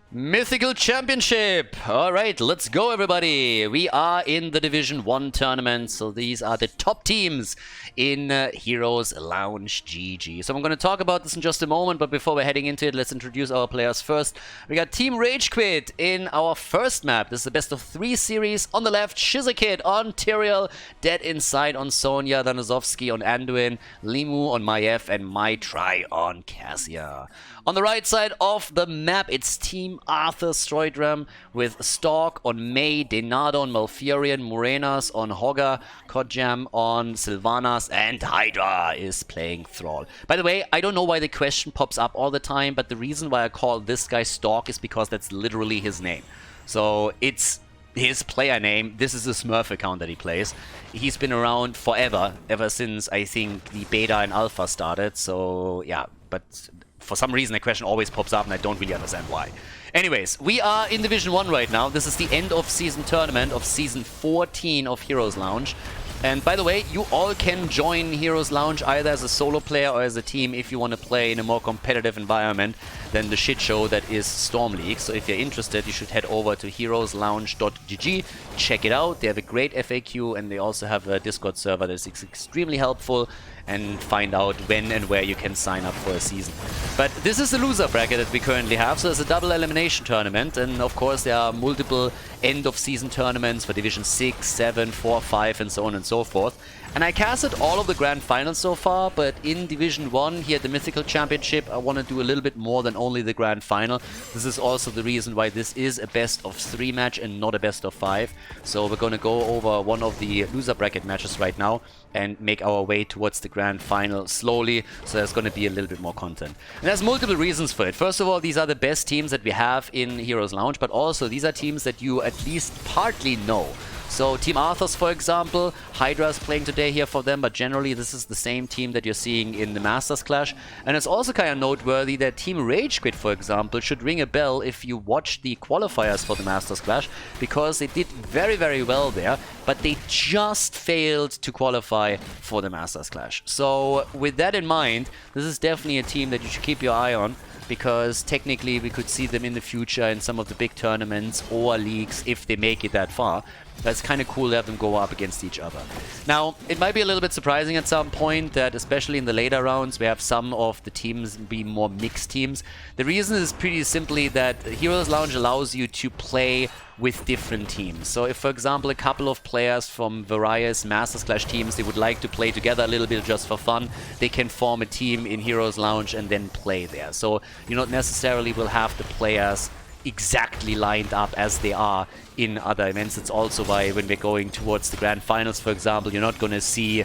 Mythical Championship! Alright, let's go everybody! We are in the Division 1 tournament, so these are the top teams in Heroes Lounge GG. So I'm going to talk about this in just a moment, but before we're heading into it, let's introduce our players first. We got Team RageQuit in our first map. This is the best of 3 series. On the left, Shizakid on Tyrael, Dead Inside on Sonya, Danazovsky on Anduin, Limu on Maiev, and Maitri on Cassia. On the right side of the map, it's Team Arthas Stroidram with Stalk on Mei, Denado on Malfurion, Morenas on Hogger, Kodjam on Sylvanas, and Hydra is playing Thrall. By the way, I don't know why the question pops up all the time, but the reason why I call this guy Stalk is because that's literally his name. So it's his player name. This is a Smurf account that he plays. He's been around forever, ever since I think the beta and alpha started. So yeah, but for some reason the question always pops up and I don't really understand why. Anyways, we are in Division 1 right now. This is the end of season tournament of season 14 of Heroes Lounge. And by the way, you all can join Heroes Lounge either as a solo player or as a team if you want to play in a more competitive environment than the shit show that is Storm League. So if you're interested, you should head over to heroeslounge.gg, check it out. They have a great FAQ and they also have a Discord server that is extremely helpful, and find out when and where you can sign up for a season. But this is the loser bracket that we currently have, so it's a double elimination tournament, and of course there are multiple end of season tournaments for Division 6, 7, 4, 5 and so on and so forth. And I casted all of the grand finals so far, but in Division 1 here at the Mythical Championship, I want to do a little bit more than only the grand final. This is also the reason why this is a best of 3 match and not a best of 5. So we're going to go over one of the loser bracket matches right now and make our way towards the grand final slowly, so there's going to be a little bit more content. And there's multiple reasons for it. First of all, these are the best teams that we have in Heroes Lounge, but also these are teams that you at least partly know. So Team Arthas, for example, Hydra is playing today here for them, but generally this is the same team that you're seeing in the Masters Clash. And it's also kind of noteworthy that Team RageQuit, for example, should ring a bell if you watch the qualifiers for the Masters Clash, because they did very, very well there, but they just failed to qualify for the Masters Clash. So with that in mind, this is definitely a team that you should keep your eye on, because technically we could see them in the future in some of the big tournaments or leagues if they make it that far. That's kind of cool to have them go up against each other. Now, it might be a little bit surprising at some point that, especially in the later rounds, we have some of the teams be more mixed teams. The reason is pretty simply that Heroes Lounge allows you to play with different teams. So if, for example, a couple of players from various Masters Clash teams, they would like to play together a little bit just for fun, they can form a team in Heroes Lounge and then play there. So you not necessarily will have the players exactly lined up as they are in other events. It's also why when we're going towards the grand finals, for example, you're not going to see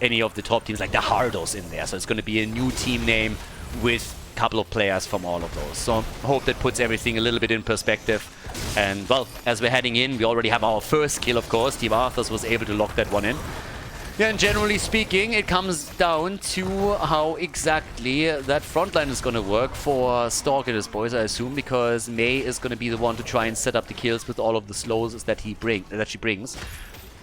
any of the top teams like the Hardos in there. So it's going to be a new team name with a couple of players from all of those. So I hope that puts everything a little bit in perspective. And well, as we're heading in, we already have our first kill, of course. Team Arthas was able to lock that one in. Yeah, and generally speaking, it comes down to how exactly that frontline is going to work for Stalk and his boys, I assume, because Mei is going to be the one to try and set up the kills with all of the slows that she brings.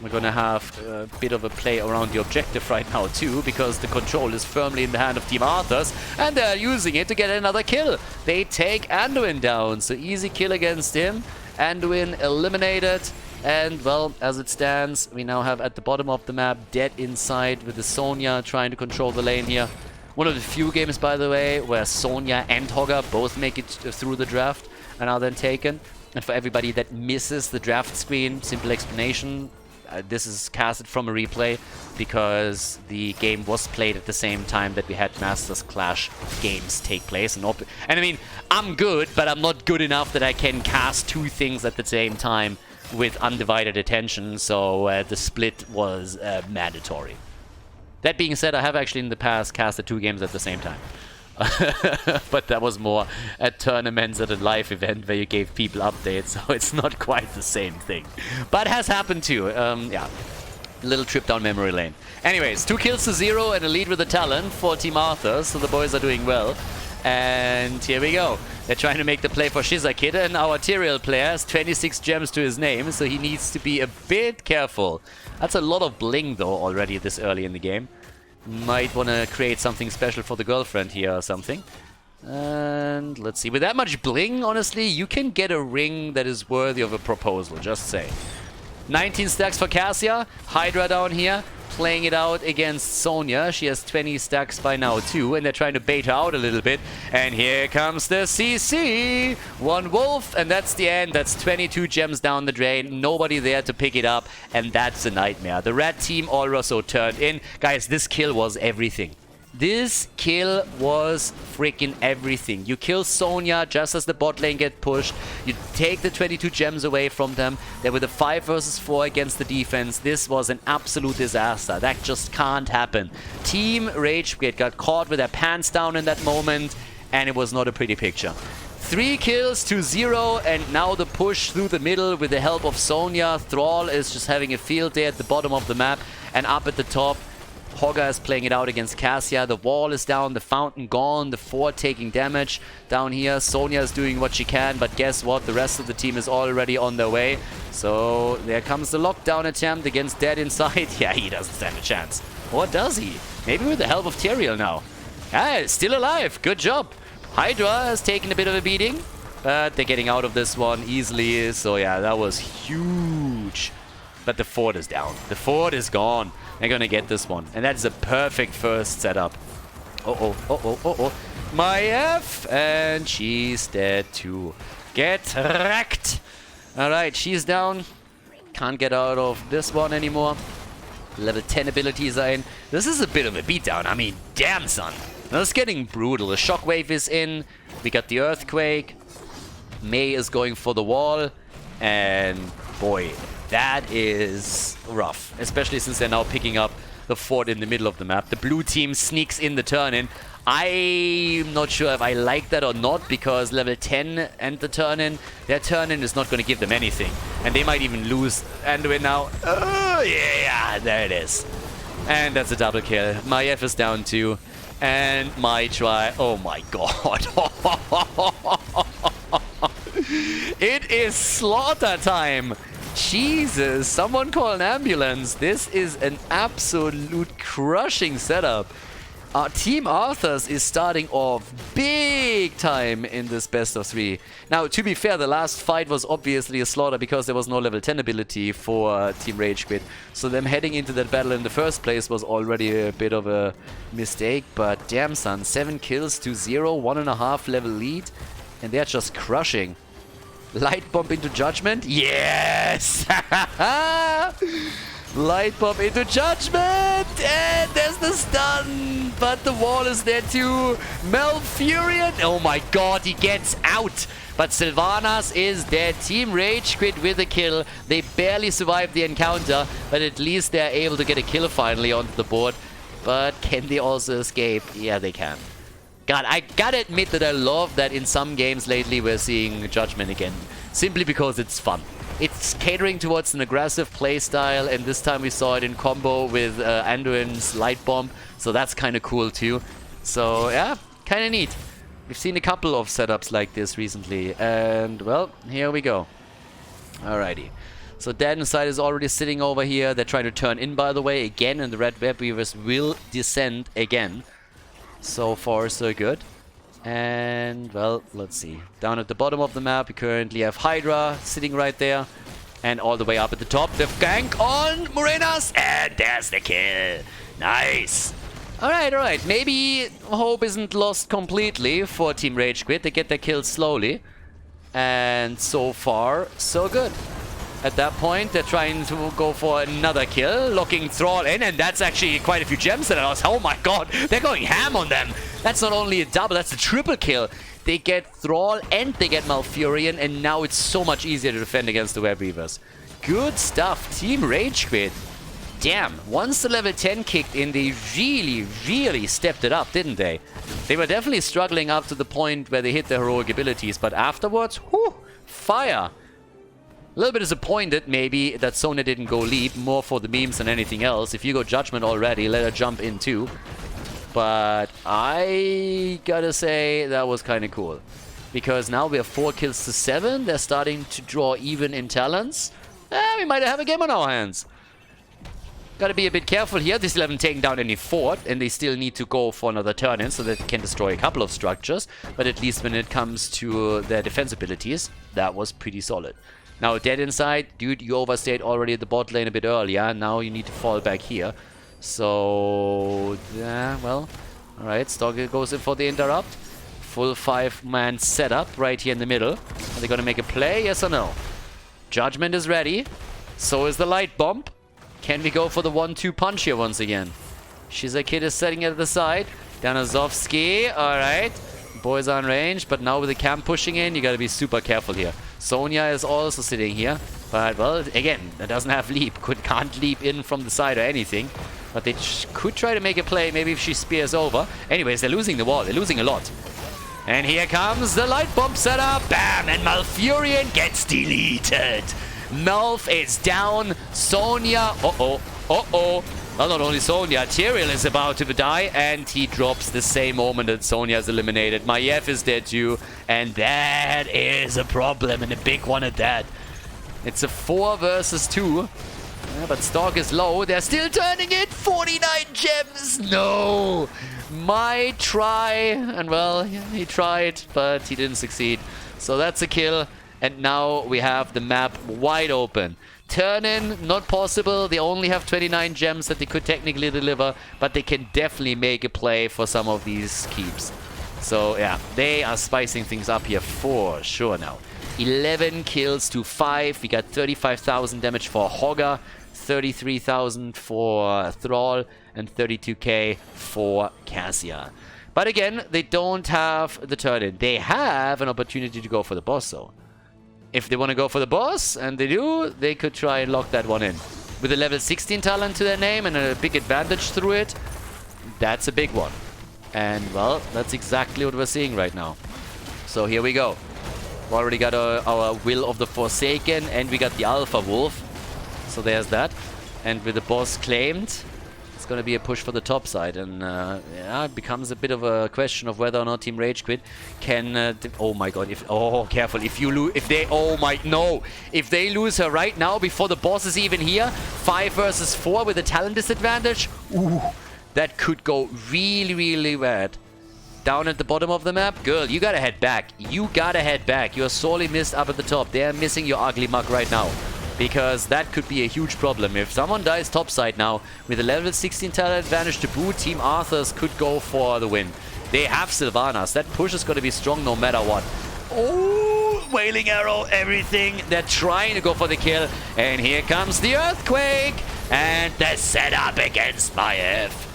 We're going to have a bit of a play around the objective right now too, because the control is firmly in the hand of Team Arthas, and they're using it to get another kill. They take Anduin down, so easy kill against him. Anduin eliminated. And, well, as it stands, we now have at the bottom of the map Dead Inside with the Sonya trying to control the lane here. One of the few games, by the way, where Sonya and Hogger both make it through the draft and are then taken. And for everybody that misses the draft screen, simple explanation, this is casted from a replay because the game was played at the same time that we had Masters Clash games take place. And I mean, I'm good, but I'm not good enough that I can cast 2 things at the same time with undivided attention, so the split was mandatory. That being said, I have actually in the past casted 2 games at the same time. But that was more at tournaments at a live event where you gave people updates, so it's not quite the same thing. But it has happened too. Yeah, a little trip down memory lane. Anyways, 2 kills to 0 and a lead with a talent for Team Arthas, so the boys are doing well. And here we go. They're trying to make the play for Shizakid, and our Tyrael player has 26 gems to his name, so he needs to be a bit careful. That's a lot of bling, though, already this early in the game. Might want to create something special for the girlfriend here or something. And let's see. With that much bling, honestly, you can get a ring that is worthy of a proposal, just say. 19 stacks for Cassia. Hydra down here, playing it out against Sonya. She has 20 stacks by now too, and they're trying to bait her out a little bit. And here comes the CC. One wolf, and that's the end. That's 22 gems down the drain. Nobody there to pick it up, and that's a nightmare. The red team also turned in. Guys, this kill was everything. This kill was freaking everything. You kill Sonya just as the bot lane get pushed. You take the 22 gems away from them. They were the 5 versus 4 against the defense. This was an absolute disaster. That just can't happen. Team RageQuit got caught with their pants down in that moment, and it was not a pretty picture. 3 kills to 0, and now the push through the middle with the help of Sonya. Thrall is just having a field day at the bottom of the map, and up at the top, Hogger is playing it out against Cassia. The wall is down, the fountain gone, the fort taking damage down here. Sonya is doing what she can, but guess what? The rest of the team is already on their way. So there comes the lockdown attempt against Dead Inside. Yeah, he doesn't stand a chance. Or does he? Maybe with the help of Tyrael now. Ah, still alive. Good job. Hydra has taken a bit of a beating, but they're getting out of this one easily. So yeah, that was huge. But the fort is down. The fort is gone. They're gonna get this one. And that's a perfect first setup. My F! And she's dead too. Get wrecked! Alright, she's down. Can't get out of this one anymore. Level 10 abilities are in. This is a bit of a beatdown. I mean, damn, son. Now it's getting brutal. The shockwave is in. We got the earthquake. Mei is going for the wall. And boy, that is rough, especially since they're now picking up the fort in the middle of the map. The blue team sneaks in the turn-in. I'm not sure if I like that or not, because level 10 and the turn-in, their turn-in is not going to give them anything. And they might even lose Anduin now. Oh, yeah, there it is. And that's a double kill. My F is down too. And my try. Oh my god. It is slaughter time. Jesus, someone call an ambulance. This is an absolute crushing setup. Team Arthas is starting off big time in this best of 3. Now, to be fair, the last fight was obviously a slaughter because there was no level 10 ability for Team RageQuit. So them heading into that battle in the first place was already a bit of a mistake. But damn, son, 7 kills to 0, 1.5 level lead. And they're just crushing. Light bomb into judgment? Yes! Light bomb into judgment! And there's the stun! But the wall is there too. Malfurion! Oh my god, he gets out! But Sylvanas is dead. Team RageQuit with a kill. They barely survived the encounter, but at least they're able to get a kill finally onto the board. But can they also escape? Yeah, they can. God, I gotta admit that I love that in some games lately we're seeing Judgment again. Simply because it's fun. It's catering towards an aggressive playstyle, and this time we saw it in combo with Anduin's Light Bomb. So that's kind of cool too. So yeah, kind of neat. We've seen a couple of setups like this recently. And well, here we go. Alrighty. So Dead Inside is already sitting over here. They're trying to turn in, by the way, again. And the Red Web Weavers will descend again. So far, so good. And, well, let's see. Down at the bottom of the map, we currently have Hydra sitting right there. And all the way up at the top, the gank on Morenas. And there's the kill. Nice. Alright, alright. Maybe hope isn't lost completely for Team RageQuit. They get their kills slowly. And so far, so good. At that point, they're trying to go for another kill, locking Thrall in, and that's actually quite a few gems that are lost. Oh my god, they're going ham on them. That's not only a double, that's a triple kill. They get Thrall and they get Malfurion, and now it's so much easier to defend against the Web Weavers. Good stuff, Team RageQuit. Damn, once the level 10 kicked in, they really stepped it up, didn't they? They were definitely struggling up to the point where they hit their heroic abilities, but afterwards, whew, fire. A little bit disappointed, maybe, that Sonya didn't go leap, more for the memes than anything else. If you go Judgment already, let her jump in too. But I gotta say, that was kind of cool. Because now we have 4 kills to 7. They're starting to draw even in talents. We might have a game on our hands. Gotta be a bit careful here. They still haven't taken down any fort, and they still need to go for another turn in so that they can destroy a couple of structures. But at least when it comes to their defense abilities, that was pretty solid. Now, dead inside. Dude, you overstayed already at the bot lane a bit earlier. Now you need to fall back here. So, yeah, well, alright. Stalker goes in for the interrupt. Full 5-man setup right here in the middle. Are they gonna make a play? Yes or no? Judgment is ready. So is the light bomb. Can we go for the 1-2 punch here once again? Shizakid is setting at the side. Danazovsky, alright. Boys are in range, but now with the camp pushing in, you gotta be super careful here. Sonya is also sitting here. But, well, again, that doesn't have leap. Can't leap in from the side or anything. But they could try to make a play, maybe if she spears over. Anyways, they're losing the wall. They're losing a lot. And here comes the light bomb setup. Bam! And Malfurion gets deleted. Malf is down. Sonya. Uh-oh. Uh-oh. Well, not only Sonya. Tyrael is about to die. And he drops the same moment that Sonya is eliminated. Maiev is dead too. And that is a problem. And a big one at that. It's a 4 versus 2. Yeah, but stock is low. They're still turning it. 49 gems. No. Might try. And well, he tried, but he didn't succeed. So that's a kill. And now we have the map wide open. Turn in, not possible. They only have 29 gems that they could technically deliver. But they can definitely make a play for some of these keeps. So yeah, they are spicing things up here for sure now. 11 kills to 5. We got 35,000 damage for Hogger, 33,000 for Thrall, and 32k for Cassia. But again, they don't have the turn-in. They have an opportunity to go for the boss, though. If they want to go for the boss, and they do, they could try and lock that one in. With a level 16 talent to their name and a big advantage through it, that's a big one. And, well, that's exactly what we're seeing right now. So here we go. We already got our Will of the Forsaken, and we got the Alpha Wolf. So there's that. And with the boss claimed, it's going to be a push for the top side. And yeah, it becomes a bit of a question of whether or not Team RageQuit can... oh my god, careful. If you lose... If they lose her right now before the boss is even here, 5 versus 4 with a talent disadvantage, ooh, that could go really, really bad. Down at the bottom of the map, girl, you gotta head back. You gotta head back. You're sorely missed up at the top. They're missing your ugly mug right now. Because that could be a huge problem. If someone dies topside now, with a level 16 talent advantage to boot, Team Arthas could go for the win. They have Sylvanas. That push is gonna be strong no matter what. Oh, Wailing Arrow, everything. They're trying to go for the kill. And here comes the Earthquake. And the setup against Maiev.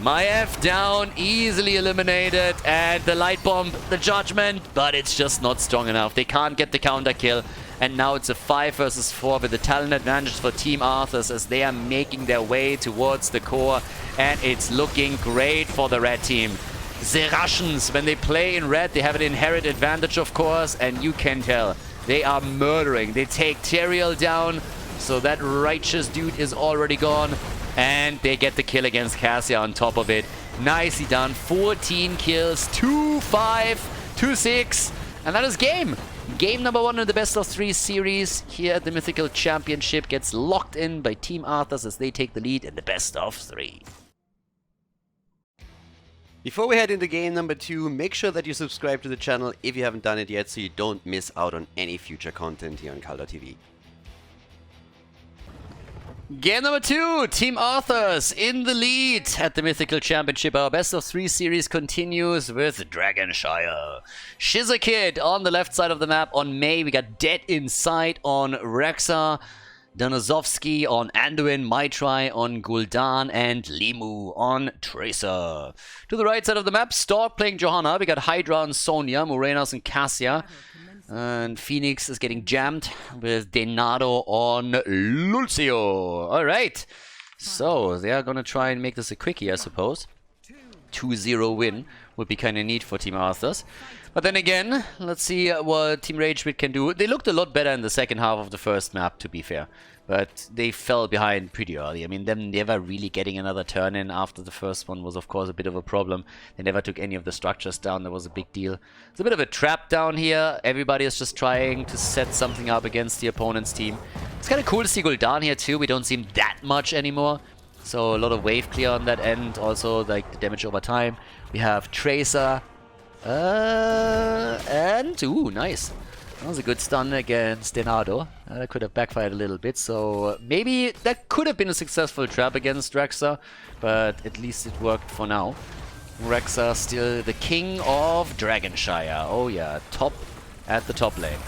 Maiev down, easily eliminated, and the light bomb, the judgment, but it's just not strong enough. They can't get the counter kill, and now it's a 5 versus 4 with the talent advantage for Team Arthas as they are making their way towards the core, and it's looking great for the red team. The Russians, when they play in red, they have an inherent advantage, of course, and you can tell. They are murdering. They take Tyrael down, so that righteous dude is already gone. And they get the kill against Cassia on top of it. Nicely done. 14 kills. 2-5. 2-6. And that is game. Game number 1 in the best of 3 series here at the Mythical Championship gets locked in by Team Arthas as they take the lead in the best of 3. Before we head into game number 2, make sure that you subscribe to the channel if you haven't done it yet so you don't miss out on any future content here on Khaldor TV. Game number 2, Team Arthas in the lead at the Mythical Championship. Our best of 3 series continues with Dragonshire. Shizakid on the left side of the map on Mei. We got Dead Inside on Rexa. Danazovsky on Anduin, Maitrai on Gul'dan, and Limu on Tracer. To the right side of the map, Stork playing Johanna. We got Hydra on Sonya, Morenas and Cassia. And Phoenix is getting jammed with Denado on Lucio. Alright. So, they are going to try and make this a quickie, I suppose. 2-0 win would be kind of neat for Team Arthas. But then again, let's see what Team RageQuit can do. They looked a lot better in the second half of the first map, to be fair. But they fell behind pretty early. I mean, them never really getting another turn in after the first one was, of course, a bit of a problem. They never took any of the structures down. That was a big deal. It's a bit of a trap down here. Everybody is just trying to set something up against the opponent's team. It's kind of cool to see Gul'dan here, too. We don't see him that much anymore. So a lot of wave clear on that end. Also, like the damage over time. We have Tracer. And... Ooh, nice. That was a good stun against Denado. That could have backfired a little bit. So maybe that could have been a successful trap against Rexa. But at least it worked for now. Rexa still the king of Dragonshire. Oh yeah, top at the top lane.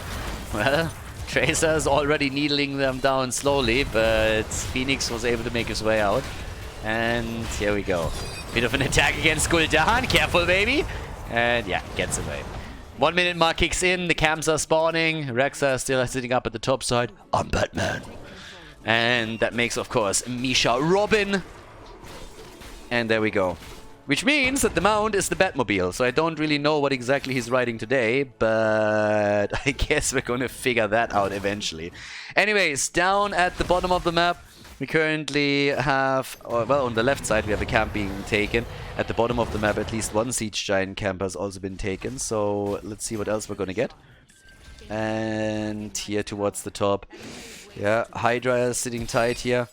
Well, Tracer is already needling them down slowly, but Phoenix was able to make his way out. And here we go. Bit of an attack against Gul'dan. Careful, baby. And yeah, gets away. 1 minute mark kicks in. The camps are spawning. Rexa is still sitting up at the top side. I'm Batman. And that makes, of course, Misha Robin. And there we go. Which means that the mount is the Batmobile, so I don't really know what exactly he's riding today, but I guess we're gonna figure that out eventually. Anyways, down at the bottom of the map, we currently have, well, on the left side we have a camp being taken. At the bottom of the map, at least one Siege Giant camp has also been taken, so let's see what else we're gonna get. And here towards the top, yeah, Hydra is sitting tight here.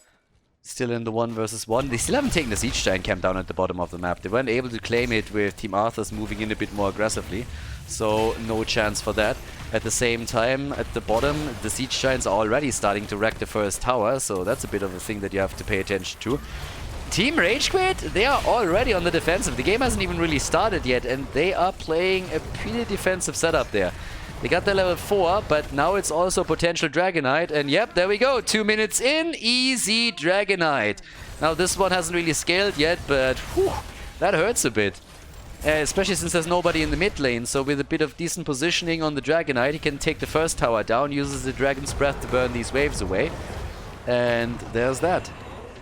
Still in the 1 versus 1. They still haven't taken the Siege Giant camp down at the bottom of the map. They weren't able to claim it with Team Arthas moving in a bit more aggressively. So no chance for that. At the same time, at the bottom, the Siege Giants are already starting to wreck the first tower. So that's a bit of a thing that you have to pay attention to. Team RageQuit, they are already on the defensive. The game hasn't even really started yet. And they are playing a pretty defensive setup there. They got their level 4, but now it's also potential Dragonite. And yep, there we go. 2 minutes in. Easy Dragonite. Now this one hasn't really scaled yet, but whew, that hurts a bit. Especially since there's nobody in the mid lane. So with a bit of decent positioning on the Dragonite, he can take the first tower down, uses the Dragon's Breath to burn these waves away. And there's that.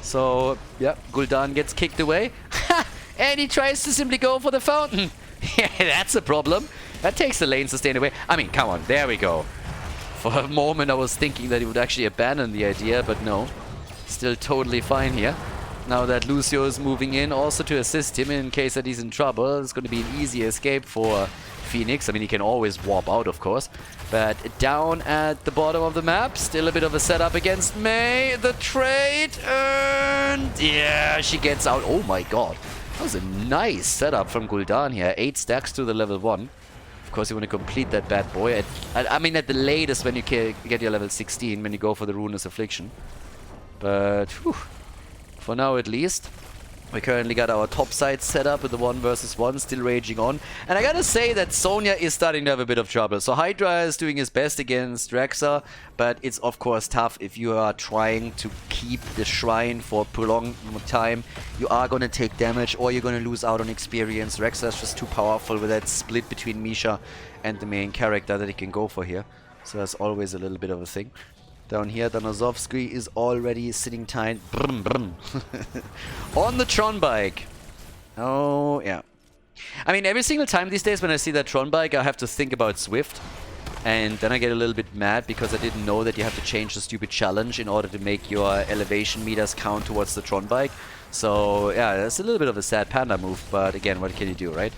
So, yeah, Gul'dan gets kicked away. And he tries to simply go for the fountain. Yeah, that's a problem. That takes the lane sustain away. I mean, come on, there we go. For a moment I was thinking that he would actually abandon the idea, but no. Still totally fine here. Now that Lucio is moving in also to assist him in case that he's in trouble. It's going to be an easy escape for Phoenix. I mean, he can always warp out, of course. But down at the bottom of the map, still a bit of a setup against Mei. The trade, and yeah, she gets out. Oh my god. That was a nice setup from Gul'dan here. 8 stacks to the level 1. Of course, you want to complete that bad boy. I mean, at the latest when you get your level 16, when you go for the Ruinous Affliction. But, whew, for now at least, we currently got our top side set up with the 1 versus 1 still raging on. And I gotta say that Sonya is starting to have a bit of trouble. So Hydra is doing his best against Rexa, but it's of course tough if you are trying to keep the shrine for prolonged time. You are gonna take damage or you're gonna lose out on experience. Rexa is just too powerful with that split between Misha and the main character that he can go for here. So that's always a little bit of a thing. Down here, Danozovsky is already sitting tight. Brum, brum. On the Tron bike. Oh, yeah. I mean, every single time these days when I see that Tron bike, I have to think about Swift. And then I get a little bit mad because I didn't know that you have to change the stupid challenge in order to make your elevation meters count towards the Tron bike. So, yeah, that's a little bit of a sad panda move. But again, what can you do, right?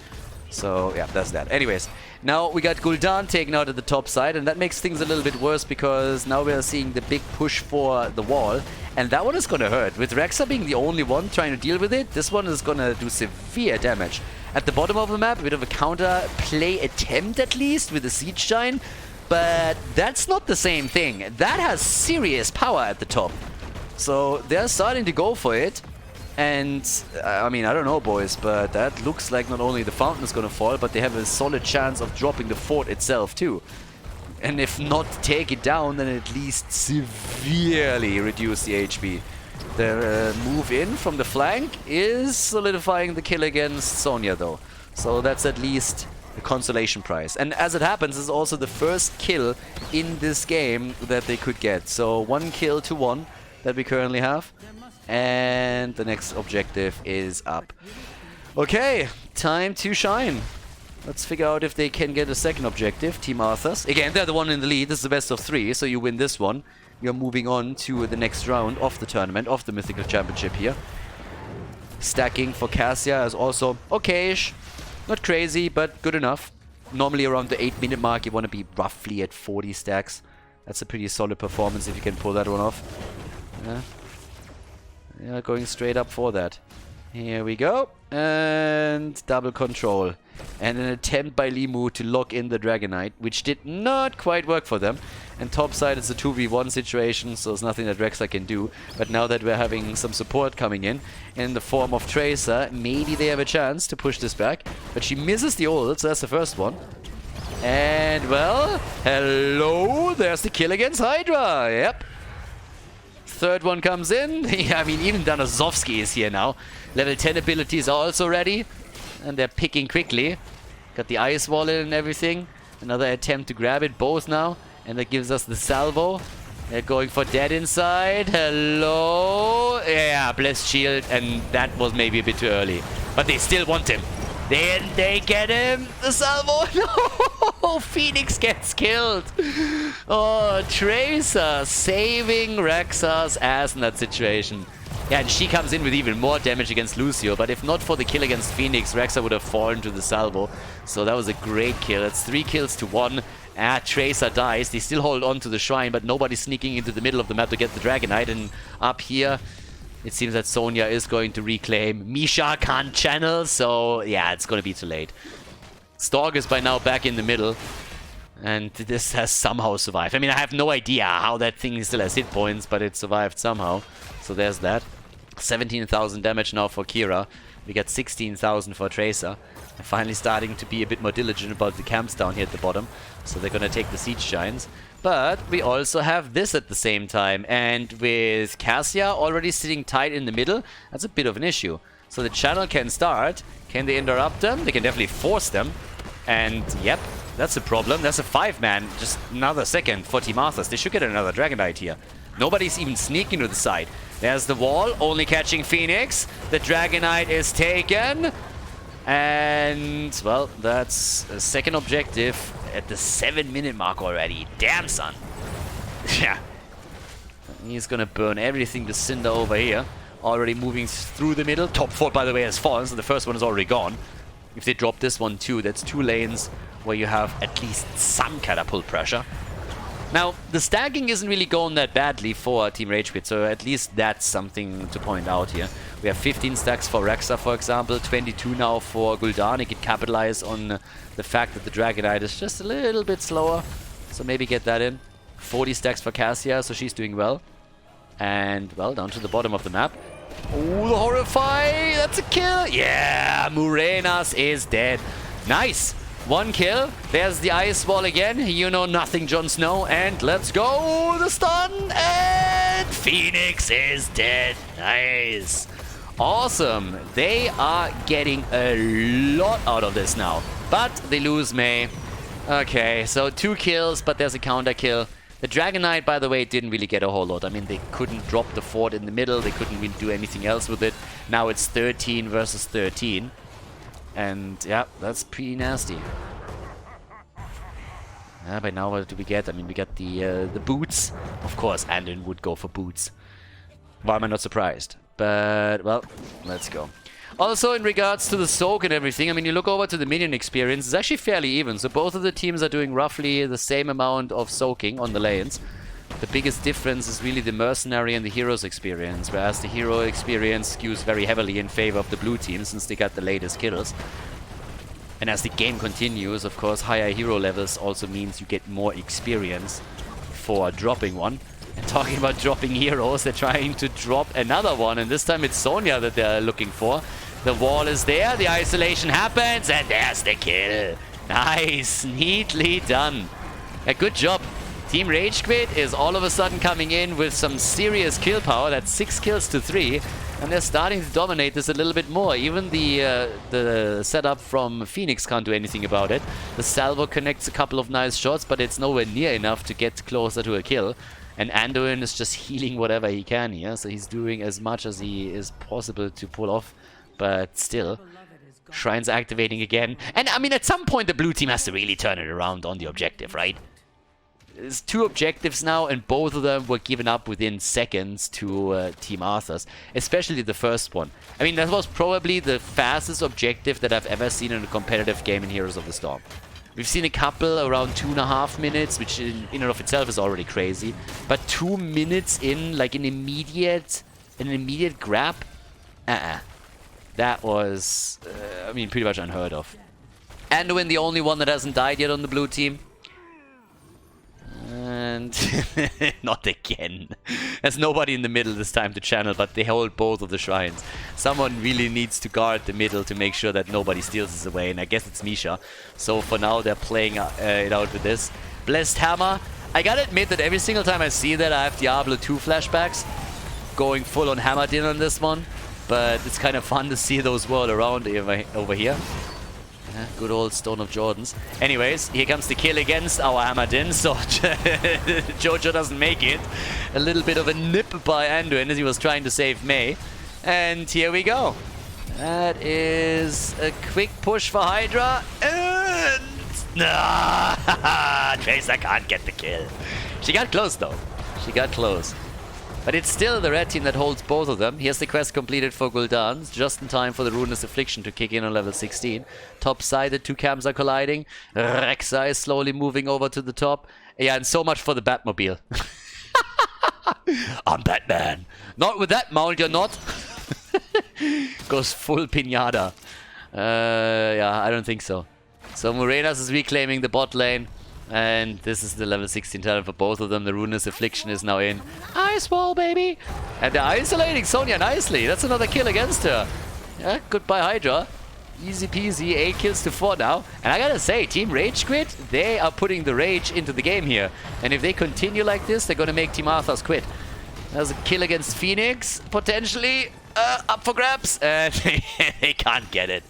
So, yeah, that's that. Anyways, now we got Gul'dan taken out at the top side, and that makes things a little bit worse because now we are seeing the big push for the wall, and that one is gonna hurt. With Rexa being the only one trying to deal with it, this one is gonna do severe damage. At the bottom of the map, a bit of a counter play attempt at least with the Siege Giant, but that's not the same thing. That has serious power at the top. So they're starting to go for it. And, I mean, I don't know, boys, but that looks like not only the fountain is going to fall, but they have a solid chance of dropping the fort itself, too. And if not take it down, then at least severely reduce the HP. The move in from the flank is solidifying the kill against Sonya, though. So that's at least a consolation prize. And as it happens, this is also the first kill in this game that they could get. So 1 kill to 1 that we currently have. And the next objective is up. Okay, time to shine. Let's figure out if they can get a second objective. Team Arthas. Again, they're the one in the lead. This is the best of 3, so you win this one. You're moving on to the next round of the tournament, of the Mythical Championship here. Stacking for Cassia is also okay-ish. Not crazy, but good enough. Normally around the 8-minute mark, you want to be roughly at 40 stacks. That's a pretty solid performance if you can pull that one off. Yeah. Yeah, going straight up for that. Here we go. And double control. And an attempt by Limu to lock in the Dragonite, which did not quite work for them. And topside is a 2v1 situation, so there's nothing that Rexar can do. But now that we're having some support coming in the form of Tracer, maybe they have a chance to push this back. But she misses the ult, so that's the first one. And, well, hello, there's the kill against Hydra. Yep. Third one comes in. I mean, even Danazovsky is here now. Level 10 abilities are also ready. And they're picking quickly. Got the ice wall in and everything. Another attempt to grab it, both now. And that gives us the salvo. They're going for dead inside. Hello. Yeah, blessed shield. And that was maybe a bit too early. But they still want him. Then they get him. The salvo. No. Phoenix gets killed. Oh, Tracer saving Rexar's ass in that situation. Yeah, and she comes in with even more damage against Lucio, but if not for the kill against Phoenix, Rexar would have fallen to the salvo. So that was a great kill. It's 3 kills to 1. Tracer dies. They still hold on to the shrine, but nobody's sneaking into the middle of the map to get the Dragonite. And up here, it seems that Sonya is going to reclaim. Misha can't channel, so yeah, it's going to be too late. Stork is by now back in the middle. And this has somehow survived. I mean, I have no idea how that thing still has hit points, but it survived somehow. So there's that. 17,000 damage now for Kira. We got 16,000 for Tracer. They're finally starting to be a bit more diligent about the camps down here at the bottom. So they're going to take the siege giants. But we also have this at the same time. And with Cassia already sitting tight in the middle, that's a bit of an issue. So the channel can start. Can they interrupt them? They can definitely force them. And yep, that's a problem. That's a 5-man. Just another second for Team Arthas. They should get another Dragonite here. Nobody's even sneaking to the side. There's the wall, only catching Phoenix. The Dragonite is taken. And, well, that's a second objective at the 7-minute mark already. Damn, son. Yeah. He's gonna burn everything to cinder over here. Already moving through the middle. Top 4, by the way, has fallen, so the first one is already gone. If they drop this one too, that's 2 lanes where you have at least some catapult pressure. Now, the stacking isn't really going that badly for Team RageQuit, so at least that's something to point out here. We have 15 stacks for Rexar, for example, 22 now for Gul'dan. He could capitalize on the fact that the Dragonite is just a little bit slower, so maybe get that in. 40 stacks for Cassia, so she's doing well. And, well, down to the bottom of the map. Oh, the Horrify! That's a kill! Yeah, Murenas is dead. Nice! 1 kill. There's the ice wall again. You know nothing, Jon Snow. And let's go! The stun! And Phoenix is dead. Nice. Awesome. They are getting a lot out of this now. But they lose Mei. Okay, so 2 kills, but there's a counter kill. The Dragonite, by the way, didn't really get a whole lot. I mean, they couldn't drop the fort in the middle. They couldn't really do anything else with it. Now it's 13 versus 13. And, yeah, that's pretty nasty. By now, what do we get? I mean, we got the boots. Of course, Andon would go for boots. Why am I not surprised? But, well, let's go. Also, in regards to the soak and everything, I mean, you look over to the minion experience, it's actually fairly even. So both of the teams are doing roughly the same amount of soaking on the lanes. The biggest difference is really the mercenary and the hero's experience, whereas the hero experience skews very heavily in favor of the blue team since they got the latest kills. And as the game continues, of course, higher hero levels also means you get more experience for dropping one. And talking about dropping heroes, they're trying to drop another one, and this time it's Sonya that they're looking for. The wall is there, the isolation happens, and there's the kill. Nice, neatly done. A good job. Team RageQuit is all of a sudden coming in with some serious kill power. That's 6 kills to 3, and they're starting to dominate this a little bit more. Even the setup from Phoenix can't do anything about it. The salvo connects a couple of nice shots, but it's nowhere near enough to get closer to a kill. And Anduin is just healing whatever he can here, so he's doing as much as he is possible to pull off. But still, Shrine's activating again. And I mean, at some point the blue team has to really turn it around on the objective, right? There's 2 objectives now, and both of them were given up within seconds to Team Arthas. Especially the first one. I mean, that was probably the fastest objective that I've ever seen in a competitive game in Heroes of the Storm. We've seen a couple around 2.5 minutes, which in and of itself is already crazy. But 2 minutes in, like an immediate an immediate grab? That was, I mean, pretty much unheard of. Anduin, the only one that hasn't died yet on the blue team. And not again. There's nobody in the middle this time to channel, but they hold both of the shrines. Someone really needs to guard the middle to make sure that nobody steals this away, and I guess it's Misha. So for now, they're playing it out with this. Blessed Hammer. I gotta admit that every single time I see that, I have Diablo 2 flashbacks. Going full on hammered in on this one. But it's kind of fun to see those whirl around over here. Yeah, good old Stone of Jordans. Anyways, here comes the kill against our Hammerdin, so Jojo doesn't make it. A little bit of a nip by Anduin as he was trying to save Mei. And here we go. That is a quick push for Hydra. And... Tracer can't get the kill. She got close though. She got close. But it's still the red team that holds both of them. Here's the quest completed for Gul'dan, just in time for the Ruinous Affliction to kick in on level 16. Top side, the two camps are colliding. Rek'Sai is slowly moving over to the top. Yeah, and so much for the Batmobile. I'm Batman. Not with that mount, you're not. Goes full pinata. Yeah, I don't think so. So Morenas is reclaiming the bot lane. And this is the level 16 talent for both of them. The Ruinous Affliction is now in. Ice Wall, baby! And they're isolating Sonya nicely. That's another kill against her. Yeah, goodbye Hydra. Easy peasy, 8 kills to 4 now. And I gotta say, Team RageQuit, they are putting the rage into the game here. And if they continue like this, they're gonna make Team Arthas quit. There's a kill against Phoenix, potentially up for grabs. And they can't get it.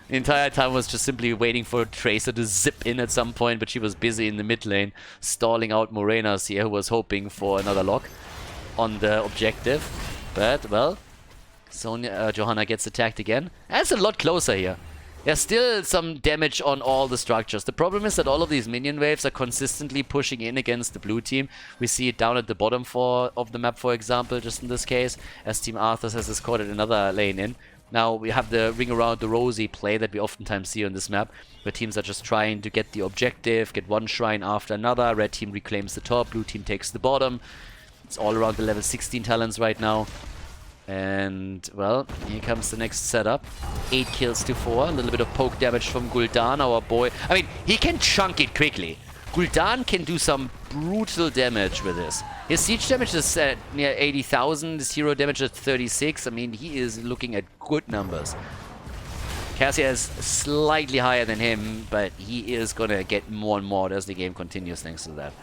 The entire time was just simply waiting for Tracer to zip in at some point, but she was busy in the mid lane, stalling out Morenas here, who was hoping for another lock on the objective. But, well, Johanna gets attacked again. That's a lot closer here. There's still some damage on all the structures. The problem is that all of these minion waves are consistently pushing in against the blue team. We see it down at the bottom of the map, for example, just in this case, as Team Arthas has escorted another lane in. Now we have the ring around the rosy play that we oftentimes see on this map, where teams are just trying to get the objective, get one shrine after another. Red team reclaims the top, blue team takes the bottom. It's all around the level 16 talents right now. And, well, here comes the next setup. 8 kills to 4. A little bit of poke damage from Gul'dan, our boy. I mean, he can chunk it quickly. Gul'dan can do some brutal damage with this. His siege damage is at near 80,000, his hero damage is 36. I mean, he is looking at good numbers. Cassia is slightly higher than him, but he is going to get more and more as the game continues thanks to that.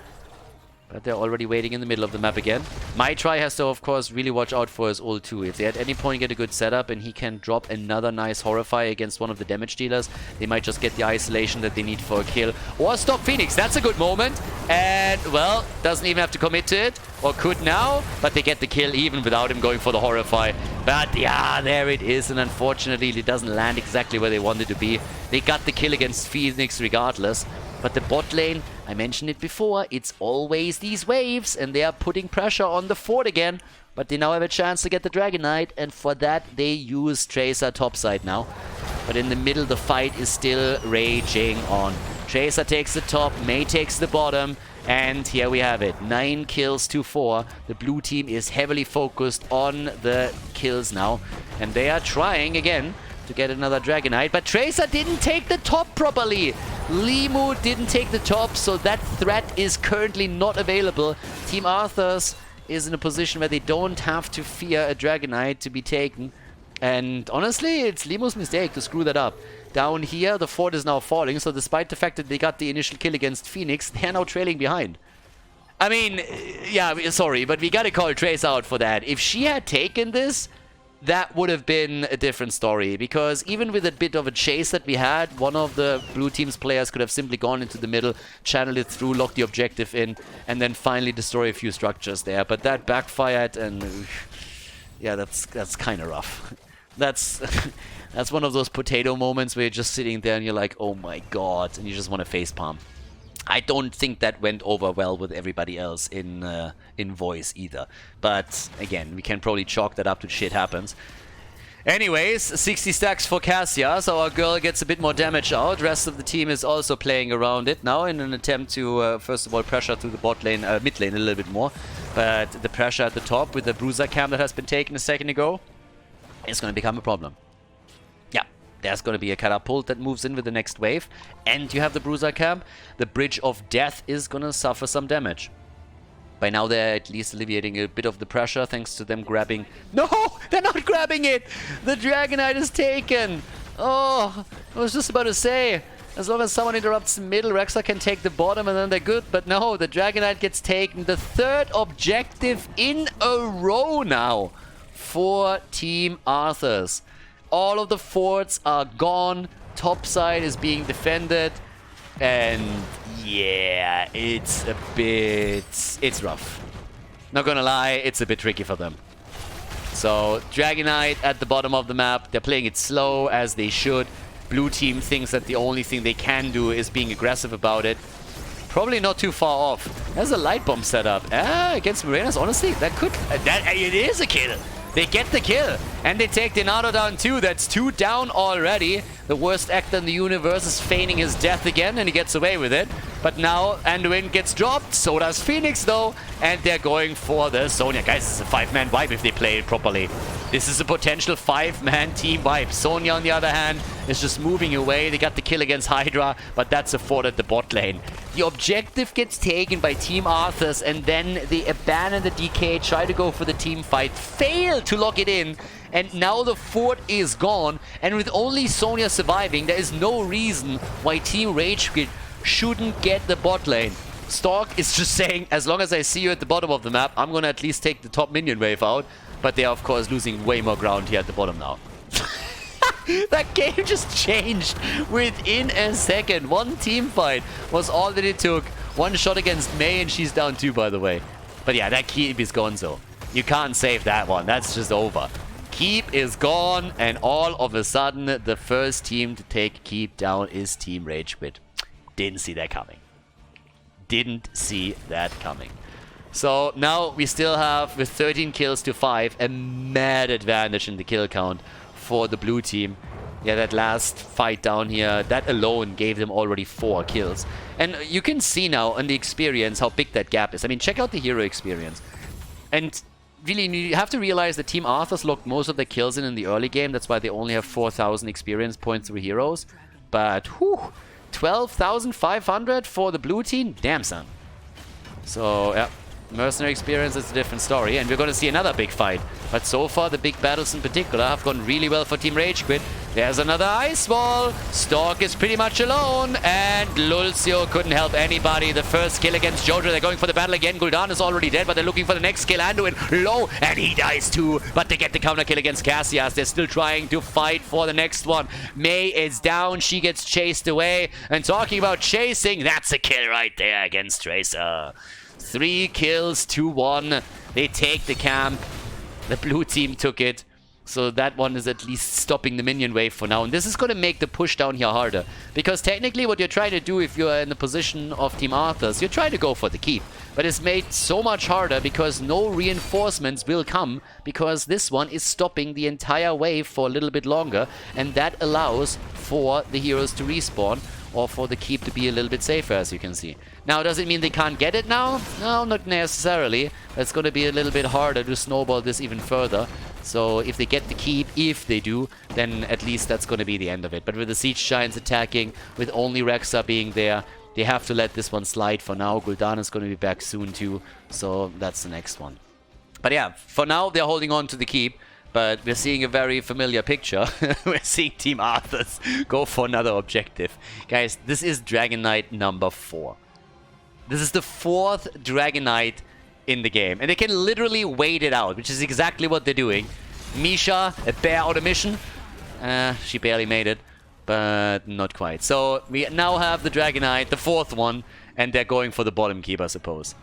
But they're already waiting in the middle of the map again. Maitri has to, of course, really watch out for his ult too. If they at any point get a good setup and he can drop another nice Horrify against one of the damage dealers, they might just get the isolation that they need for a kill. Or stop Phoenix. That's a good moment. And, well, doesn't even have to commit to it. Or could now. But they get the kill even without him going for the Horrify. But, yeah, there it is. And unfortunately, it doesn't land exactly where they wanted to be. They got the kill against Phoenix regardless. But the bot lane, I mentioned it before, it's always these waves, and they are putting pressure on the fort again. But they now have a chance to get the Dragon Knight, and for that they use Tracer topside now. But in the middle, the fight is still raging on. Tracer takes the top, Mei takes the bottom, and here we have it. 9 kills to 4. The blue team is heavily focused on the kills now, and they are trying again to get another Dragon Knight, but Tracer didn't take the top properly. Limu didn't take the top, so that threat is currently not available. Team Arthas is in a position where they don't have to fear a Dragon Knight to be taken. And honestly, it's Limu's mistake to screw that up. Down here, the fort is now falling, so despite the fact that they got the initial kill against Phoenix, they're now trailing behind. I mean, yeah, sorry, but we gotta call Tracer out for that. If she had taken this, that would have been a different story, because even with a bit of a chase that we had, one of the blue team's players could have simply gone into the middle, channeled it through, locked the objective in, and then finally destroy a few structures there. But that backfired, and yeah, that's kind of rough. That's that's one of those potato moments where you're just sitting there and you're like, oh my god, and you just want to facepalm. I don't think that went over well with everybody else in voice either. But again, we can probably chalk that up to shit happens. Anyways, 60 stacks for Cassia, so our girl gets a bit more damage out. Rest of the team is also playing around it now in an attempt to, first of all, pressure through the bot lane, mid lane a little bit more. But the pressure at the top with the bruiser cam that has been taken a second ago is going to become a problem. Yeah, there's going to be a catapult that moves in with the next wave. And you have the bruiser cam. The Bridge of Death is going to suffer some damage. By now they're at least alleviating a bit of the pressure thanks to them grabbing... No! They're not grabbing it! The Dragonite is taken! Oh, I was just about to say, as long as someone interrupts the middle, Rexa can take the bottom and then they're good. But no, the Dragonite gets taken. The third objective in a row now for Team Arthas. All of the forts are gone. Topside is being defended. And yeah, it's rough. Not gonna lie, it's a bit tricky for them. So, Dragonite at the bottom of the map. They're playing it slow, as they should. Blue team thinks that the only thing they can do is being aggressive about it. Probably not too far off. There's a light bomb set up. Against Morenas, honestly, that could... it is a kill. They get the kill. And they take Denato down too. That's 2 down already. The worst actor in the universe is feigning his death again, and he gets away with it. But now Anduin gets dropped. So does Phoenix, though. And they're going for the Sonya. Guys, this is a 5-man wipe if they play it properly. This is a potential 5-man team wipe. Sonya, on the other hand, is just moving away. They got the kill against Hydra, but that's afforded the bot lane. The objective gets taken by Team Arthas, and then they abandon the DK, try to go for the team fight, fail to lock it in, and now the fort is gone. And with only Sonya surviving, there is no reason why Team RageQuit shouldn't get the bot lane. Stork is just saying, as long as I see you at the bottom of the map, I'm gonna at least take the top minion wave out. But they are, of course, losing way more ground here at the bottom now. That game just changed within a second. One team fight was all that it took. One shot against Mei, and she's down 2, by the way. But yeah, that keep is gone, so you can't save that one. That's just over. Keep is gone, and all of a sudden, the first team to take Keep down is Team RageQuit. Didn't see that coming. Didn't see that coming. So now we still have, with 13 kills to 5, a mad advantage in the kill count for the blue team. Yeah, that last fight down here, that alone gave them already 4 kills. And you can see now on the experience how big that gap is. I mean, check out the hero experience. And really, you have to realize that Team Arthas locked most of their kills in the early game. That's why they only have 4,000 experience points through heroes. But, whew, 12,500 for the blue team? Damn, son. So, yeah. Mercenary experience is a different story, and we're going to see another big fight. But so far, the big battles in particular have gone really well for Team RageQuit. There's another ice wall. Stork is pretty much alone, and Lulcio couldn't help anybody. The first kill against Jojo. They're going for the battle again. Gul'dan is already dead, but they're looking for the next kill. Anduin low, and he dies too. But they get the counter kill against Cassias. They're still trying to fight for the next one. Mei is down. She gets chased away. And talking about chasing, that's a kill right there against Tracer. 3 kills to 1. They take the camp. The blue team took it. So that one is at least stopping the minion wave for now. And this is going to make the push down here harder. Because technically what you're trying to do if you're in the position of Team Arthas, you're trying to go for the keep. But it's made so much harder because no reinforcements will come. Because this one is stopping the entire wave for a little bit longer. And that allows for the heroes to respawn. Or for the keep to be a little bit safer, as you can see. Now, does it mean they can't get it now? No, not necessarily. It's going to be a little bit harder to snowball this even further. So if they get the keep, if they do, then at least that's going to be the end of it. But with the Siege Giants attacking, with only Rexa being there, they have to let this one slide for now. Gul'dan is going to be back soon too. So that's the next one. But yeah, for now, they're holding on to the keep. But we're seeing a very familiar picture. We're seeing Team Arthas go for another objective. Guys, this is Dragon Knight number 4. This is the 4th Dragon Knight in the game. And they can literally wait it out, which is exactly what they're doing. Misha, a bear out of mission. She barely made it, but not quite. So we now have the Dragon Knight, the 4th one, and they're going for the bottom keep, I suppose.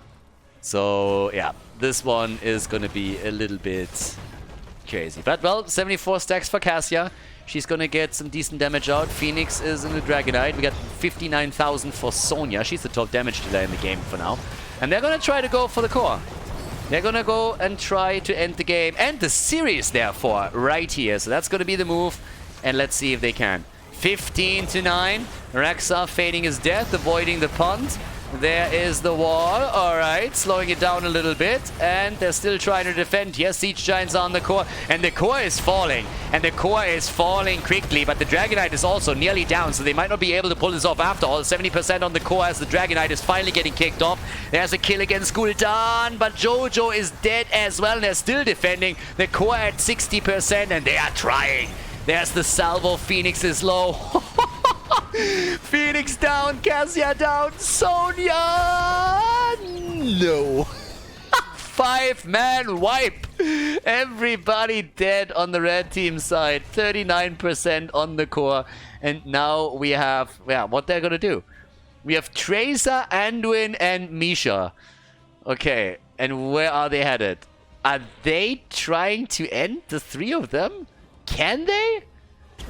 So, yeah, this one is going to be a little bit... crazy. But, well, 74 stacks for Cassia. She's gonna get some decent damage out. Phoenix is in the Dragonite. We got 59,000 for Sonya. She's the top damage dealer in the game for now. And they're gonna try to go for the core. They're gonna go and try to end the game and the series, therefore, right here. So that's gonna be the move, and let's see if they can. 15-9. Rexar fading his death, avoiding the punt. There is the wall. Alright, slowing it down a little bit. And they're still trying to defend. Yes, Siege Giants are on the core. And the core is falling. And the core is falling quickly. But the Dragonite is also nearly down. So they might not be able to pull this off after all. 70% on the core as the Dragonite is finally getting kicked off. There's a kill against Gul'dan. But Jojo is dead as well. And they're still defending. The core at 60%. And they are trying. There's the salvo. Phoenix is low. Phoenix down, Cassia down, Sonya! No. 5-man wipe. Everybody dead on the red team side. 39% on the core. And now we have, yeah, what they're gonna do. We have Tracer, Anduin, and Misha. Okay, and where are they headed? Are they trying to end the three of them? Can they?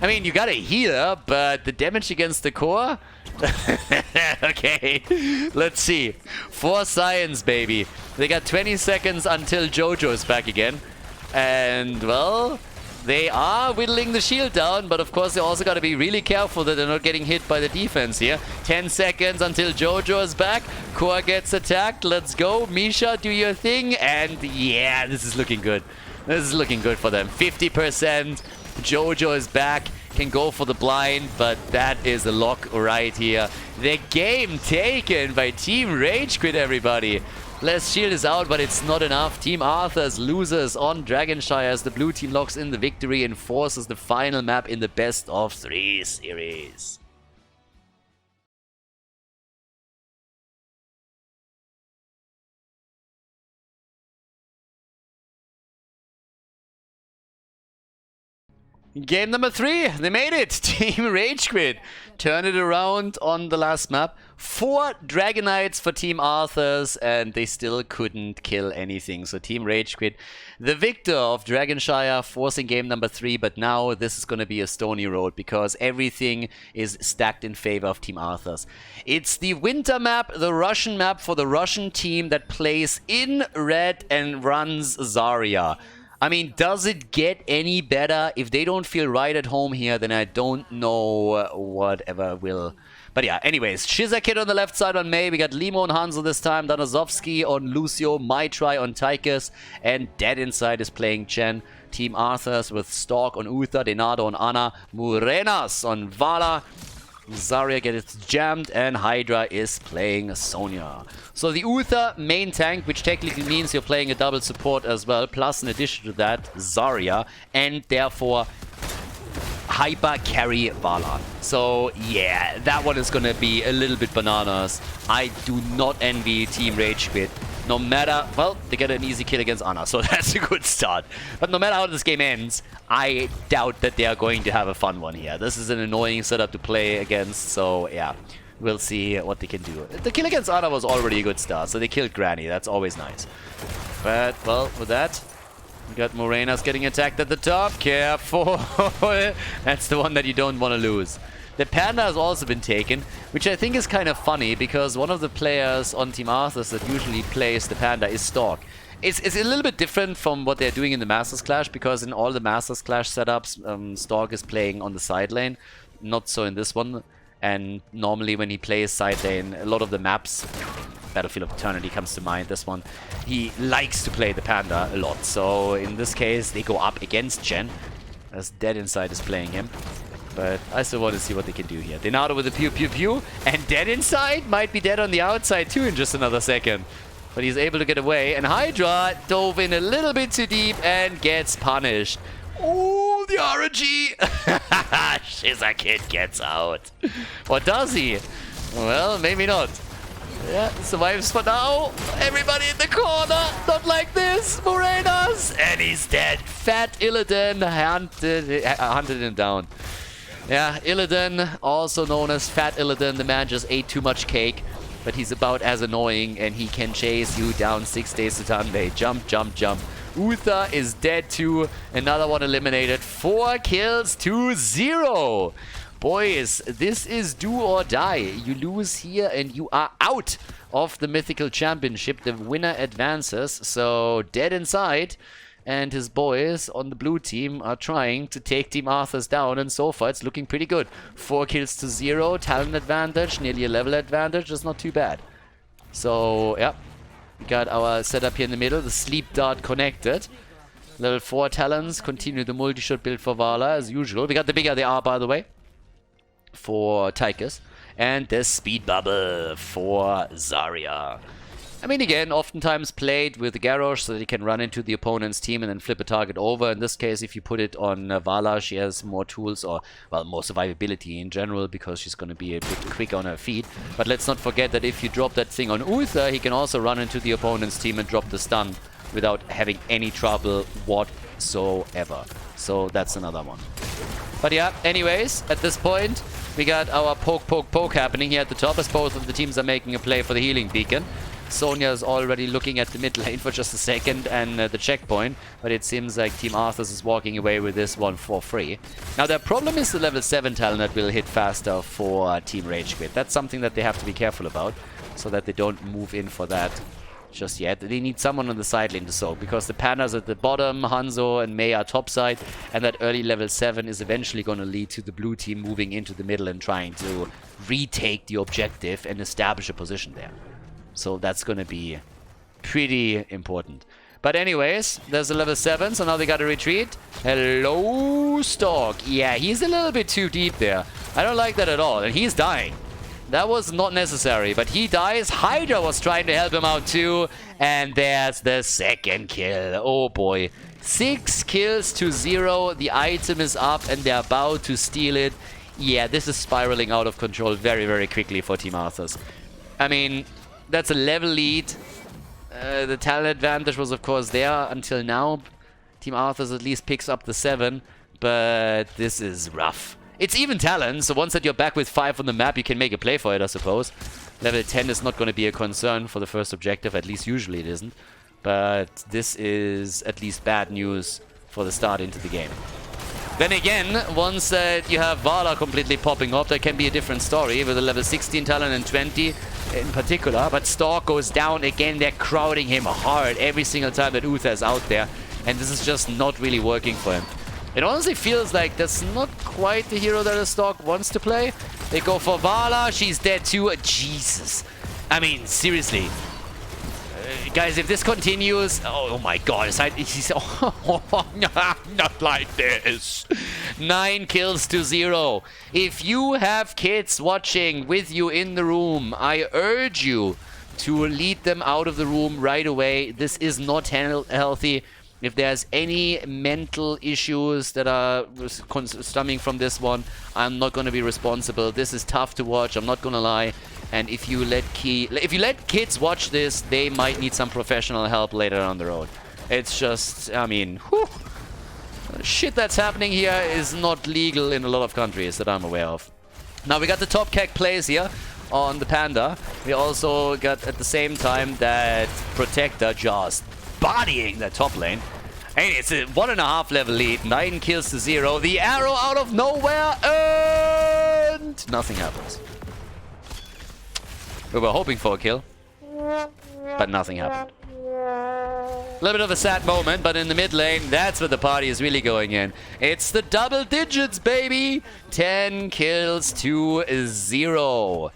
I mean, you got a healer, but the damage against the core? Okay, let's see. 4 science, baby. They got 20 seconds until Jojo is back again. And, well, they are whittling the shield down, but of course they also got to be really careful that they're not getting hit by the defense here. 10 seconds until Jojo is back. Core gets attacked. Let's go. Misha, do your thing. And, yeah, this is looking good. This is looking good for them. 50%. Jojo is back, can go for the blind, but that is a lock right here. The game taken by Team RageQuit, everybody. Last shield is out, but it's not enough. Team Arthas loses on Dragonshire as the blue team locks in the victory and forces the final map in the best of 3 series. Game number 3, they made it. Team RageQuit turn it around on the last map. 4 Dragonites for Team Arthas, and they still couldn't kill anything. So Team RageQuit, the victor of Dragonshire, forcing game number 3. But now this is going to be a stony road because everything is stacked in favor of Team Arthas. It's the winter map, the Russian map for the Russian team that plays in red and runs Zarya. I mean, does it get any better? If they don't feel right at home here, then I don't know whatever will. But yeah, anyways, Shizakid on the left side on Mei. We got Limo on Hanzo this time. Danazovsky on Lucio. Maitrai on Tychus. And Dead Inside is playing Chen. Team Arthas with Stalk on Uther. Denado on Ana. Murenas on Vala. Zarya gets jammed, and Hydra is playing Sonya. So the Uther main tank, which technically means you're playing a double support as well, plus in addition to that, Zarya, and therefore hyper carry Vala. So yeah, that one is gonna be a little bit bananas. I do not envy Team RageQuit. No matter, well, they get an easy kill against Ana, so that's a good start. But no matter how this game ends, I doubt that they are going to have a fun one here. This is an annoying setup to play against, so yeah, we'll see what they can do. The kill against Ana was already a good start, so they killed Granny. That's always nice. But, well, with that, we got Morenas getting attacked at the top. Careful! That's the one that you don't want to lose. The Panda has also been taken, which I think is kind of funny because one of the players on Team Arthas that usually plays the Panda is Stalk. It's a little bit different from what they're doing in the Masters Clash, because in all the Masters Clash setups, Stalk is playing on the side lane. Not so in this one. And normally when he plays side lane, a lot of the maps, Battlefield of Eternity comes to mind, this one, he likes to play the Panda a lot. So in this case, they go up against Chen, as Dead Inside is playing him. But I still want to see what they can do here. Denado with a pew pew pew. And Dead Inside might be dead on the outside too in just another second. But he's able to get away. And Hydra dove in a little bit too deep and gets punished. Ooh, the RNG! Shizakid gets out. Or does he? Well, maybe not. Yeah, survives for now. Everybody in the corner. Not like this. Morenas. And he's dead. Fat Illidan hunted him down. Yeah, Illidan, also known as Fat Illidan, the man just ate too much cake, but he's about as annoying, and he can chase you down 6 days to Sunday. Jump, jump, jump. Uther is dead too. Another one eliminated. 4 kills to 0. Boys, this is do or die. You lose here and you are out of the Mythical Championship. The winner advances, so Dead Inside and his boys on the blue team are trying to take Team Arthas down, and so far it's looking pretty good. 4 kills to 0, talent advantage, nearly a level advantage, that's not too bad. So, yeah, we got our setup here in the middle, the sleep dart connected. Level 4 talents, continue the multi-shot build for Vala as usual. We got the bigger they are, by the way, for Tychus. And the speed bubble for Zarya. I mean, again, oftentimes played with the Garrosh so that he can run into the opponent's team and then flip a target over. In this case, if you put it on Vala, she has more tools, or, well, more survivability in general, because she's going to be a bit quicker on her feet. But let's not forget that if you drop that thing on Uther, he can also run into the opponent's team and drop the stun without having any trouble whatsoever. So that's another one. But yeah, anyways, at this point, we got our poke happening here at the top, as both of the teams are making a play for the healing beacon. Sonya is already looking at the mid lane for just a second and the checkpoint, but it seems like Team Arthas is walking away with this one for free. Now, their problem is the level 7 talent that will hit faster for Team RageQuit. That's something that they have to be careful about, so that they don't move in for that just yet. They need someone on the side lane to soak, because the Pandas at the bottom, Hanzo and Mei are topside, and that early level 7 is eventually going to lead to the blue team moving into the middle and trying to retake the objective and establish a position there. So that's going to be pretty important. But anyways, there's a level 7, so now they got to retreat. Hello, Stalk. Yeah, he's a little bit too deep there. I don't like that at all, and he's dying. That was not necessary, but he dies. Hydra was trying to help him out too, and there's the second kill. Oh boy. 6 kills to 0. The item is up, and they're about to steal it. Yeah, this is spiraling out of control very, very quickly for Team Arthas. I mean, that's a level lead. The talent advantage was, of course, there until now. Team Arthas at least picks up the 7, but this is rough. It's even talent, so once that you're back with 5 on the map, you can make a play for it, I suppose. Level 10 is not going to be a concern for the first objective, at least usually it isn't. But this is at least bad news for the start into the game. Then again, once that you have Vala completely popping up, that can be a different story with a level 16 talent and 20 in particular. But Stalk goes down again. They're crowding him hard every single time that Uther is out there. And this is just not really working for him. It honestly feels like that's not quite the hero that a Stalk wants to play. They go for Vala. She's dead too. Jesus. I mean, seriously. Guys, if this continues... Oh my god. Not like this. 9 kills to 0. If you have kids watching with you in the room, I urge you to lead them out of the room right away. This is not healthy. If there's any mental issues that are stemming from this one, I'm not going to be responsible. This is tough to watch, I'm not going to lie. And if you let kids watch this, they might need some professional help later down the road. It's just, I mean, whew. Shit that's happening here is not legal in a lot of countries that I'm aware of. Now we got the top keg plays here on the Panda. We also got at the same time that Protector just bodying that top lane. Hey, it's a 1.5 level lead, 9 kills to 0. The arrow out of nowhere, and nothing happens. We were hoping for a kill, but nothing happened. A little bit of a sad moment, but in the mid lane, that's where the party is really going in. It's the double digits, baby! 10 kills to 0.